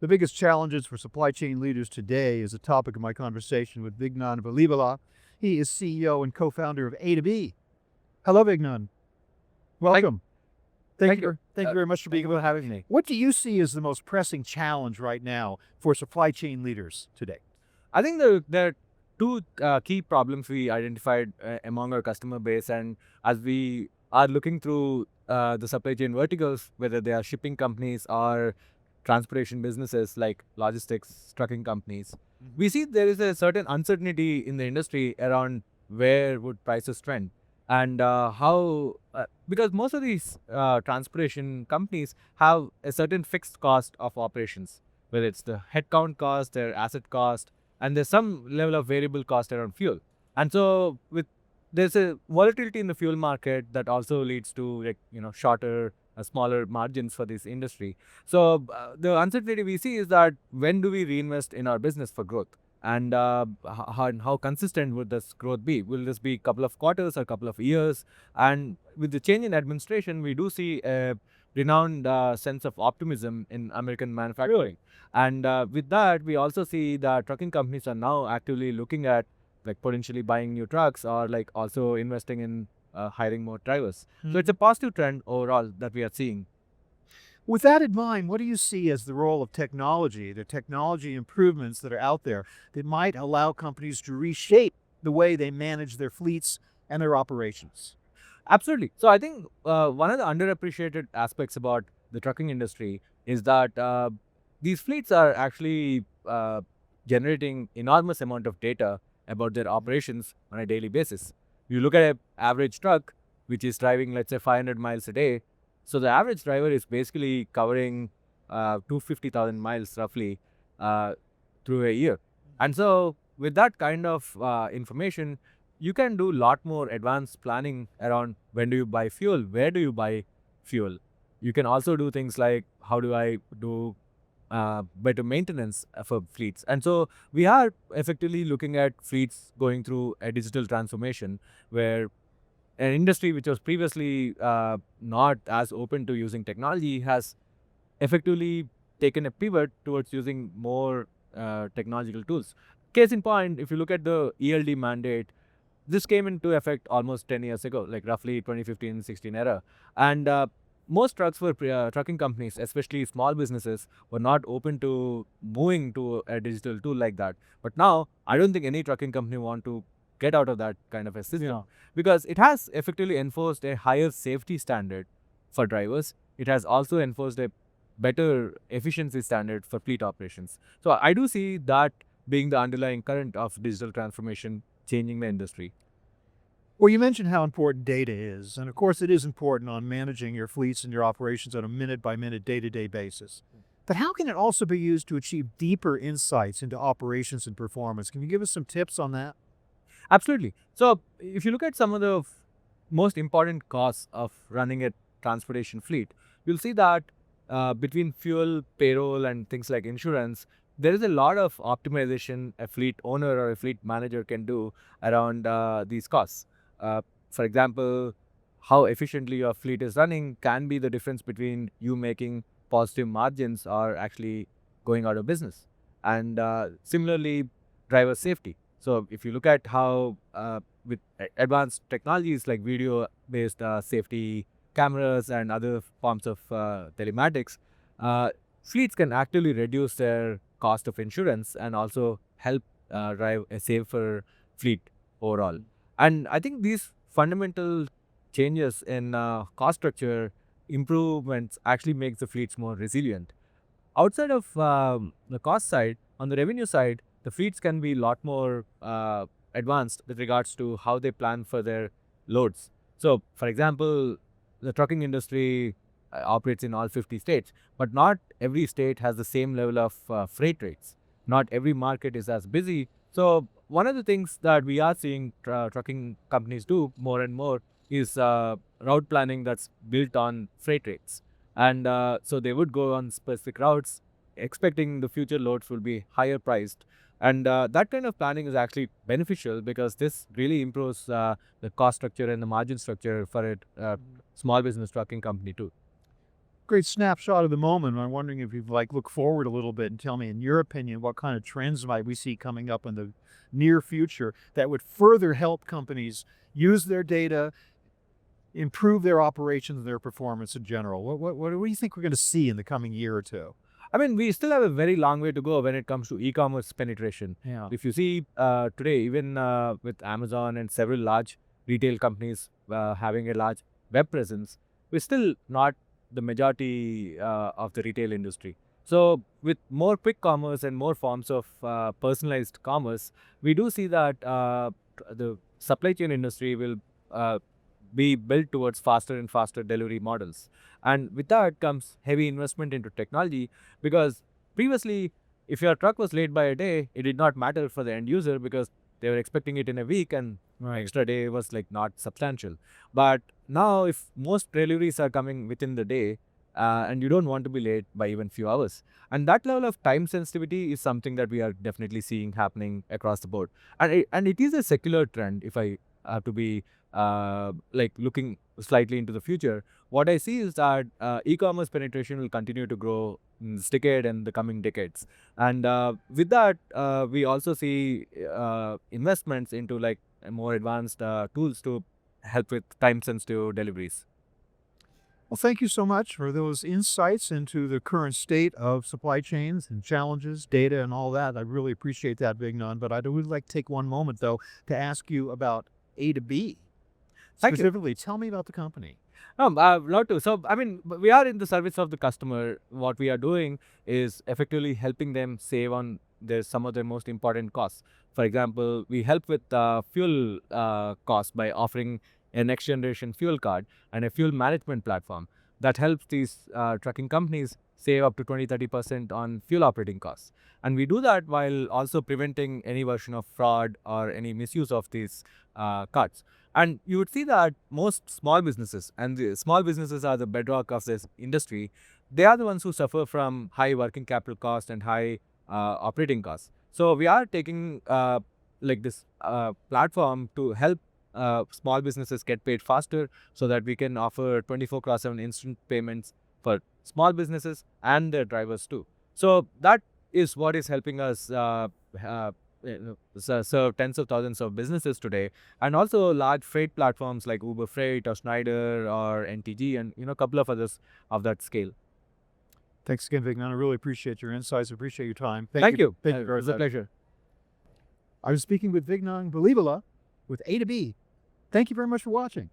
The biggest challenges for supply chain leaders today is a topic of my conversation with Vignan Balibola. He is CEO and co-founder of AtoB. Hello, Vignan. Welcome. Thank you very much for being able to having me. What do you see as the most pressing challenge right now for supply chain leaders today? I think there are two key problems we identified among our customer base, and as we are looking through the supply chain verticals, whether they are shipping companies or transportation businesses like logistics, trucking companies, we see there is a certain uncertainty in the industry around where would prices trend and because most of these transportation companies have a certain fixed cost of operations, whether it's the headcount cost, their asset cost, and there's some level of variable cost around fuel. And so there's a volatility in the fuel market that also leads to shorter, smaller margins for this industry. So the uncertainty we see is that when do we reinvest in our business for growth? And how consistent would this growth be? Will this be a couple of quarters or a couple of years? And with the change in administration, we do see a renowned sense of optimism in American manufacturing. And with that, we also see that trucking companies are now actively looking at potentially buying new trucks or also investing in hiring more drivers. So it's a positive trend overall that we are seeing. With that in mind, what do you see as the role of technology, the technology improvements that are out there that might allow companies to reshape the way they manage their fleets and their operations? Absolutely. So I think one of the underappreciated aspects about the trucking industry is that these fleets are actually generating enormous amount of data about their operations on a daily basis. You look at an average truck, which is driving, let's say, 500 miles a day. So the average driver is basically covering 250,000 miles roughly through a year. And so with that kind of information, you can do a lot more advanced planning around when do you buy fuel, where do you buy fuel. You can also do things like how do I do better maintenance for fleets. And so we are effectively looking at fleets going through a digital transformation where an industry which was previously not as open to using technology has effectively taken a pivot towards using more technological tools. Case in point, if you look at the ELD mandate, this came into effect almost 10 years ago, like roughly 2015-16 era. And most trucking companies, especially small businesses, were not open to moving to a digital tool like that. But now, I don't think any trucking company want to get out of that kind of a system because it has effectively enforced a higher safety standard for drivers. It has also enforced a better efficiency standard for fleet operations. So I do see that being the underlying current of digital transformation changing the industry. Well, you mentioned how important data is, and of course it is important on managing your fleets and your operations on a minute-by-minute, day-to-day basis. But how can it also be used to achieve deeper insights into operations and performance? Can you give us some tips on that? Absolutely. So if you look at some of the most important costs of running a transportation fleet, you'll see that between fuel, payroll, and things like insurance, there is a lot of optimization a fleet owner or a fleet manager can do around these costs. For example, how efficiently your fleet is running can be the difference between you making positive margins or actually going out of business. And similarly, driver safety. So if you look at how with advanced technologies like video-based safety cameras and other forms of telematics, fleets can actively reduce their cost of insurance and also help drive a safer fleet overall. And I think these fundamental changes in cost structure improvements actually makes the fleets more resilient. Outside of the cost side, on the revenue side, the fleets can be a lot more advanced with regards to how they plan for their loads. So, for example, the trucking industry operates in all 50 states, but not every state has the same level of freight rates. Not every market is as busy. So, one of the things that we are seeing trucking companies do more and more is route planning that's built on freight rates. And so they would go on specific routes expecting the future loads will be higher priced. And that kind of planning is actually beneficial because this really improves the cost structure and the margin structure for a small business trucking company too. great snapshot of the moment. I'm wondering if you'd look forward a little bit and tell me, in your opinion, what kind of trends might we see coming up in the near future that would further help companies use their data, improve their operations and their performance in general. What do you think we're going to see in the coming year or two? I mean, we still have a very long way to go when it comes to e-commerce penetration. Yeah. If you see today, even with Amazon and several large retail companies having a large web presence, we're still not the majority of the retail industry. So with more quick commerce and more forms of personalized commerce, we do see that the supply chain industry will be built towards faster and faster delivery models. And with that comes heavy investment into technology, because previously, if your truck was late by a day, it did not matter for the end user because they were expecting it in a week, and extra day was like not substantial. But now, if most deliveries are coming within the day, and you don't want to be late by even few hours, and that level of time sensitivity is something that we are definitely seeing happening across the board, and it is a secular trend. If I have to be like looking slightly into the future, what I see is that e-commerce penetration will continue to grow in this decade and the coming decades. And with that, we also see investments into like more advanced tools to help with time-sensitive deliveries. Well, thank you so much for those insights into the current state of supply chains and challenges, data, and all that. I really appreciate that, Vignan. But I would like to take one moment, though, to ask you about AtoB. Thank you. Specifically, tell me about the company. I'd love to. So, I mean, we are in the service of the customer. What we are doing is effectively helping them save on some of their most important costs. For example, we help with fuel costs by offering a next generation fuel card and a fuel management platform that helps these trucking companies save up to 20-30% on fuel operating costs. And we do that while also preventing any version of fraud or any misuse of these cards. And you would see that most small businesses, and the small businesses are the bedrock of this industry, they are the ones who suffer from high working capital cost and high operating costs. So we are taking like this platform to help small businesses get paid faster, so that we can offer 24/7 instant payments for small businesses and their drivers too. So that is what is helping us serve tens of thousands of businesses today, and also large freight platforms like Uber Freight or Schneider or NTG, and a couple of others of that scale. Thanks again, Vignan. I really appreciate your insights. Appreciate your time. Thank you. Thank you It very was a much. pleasure. I was speaking with Vignan Balibola with AtoB. Thank you very much for watching.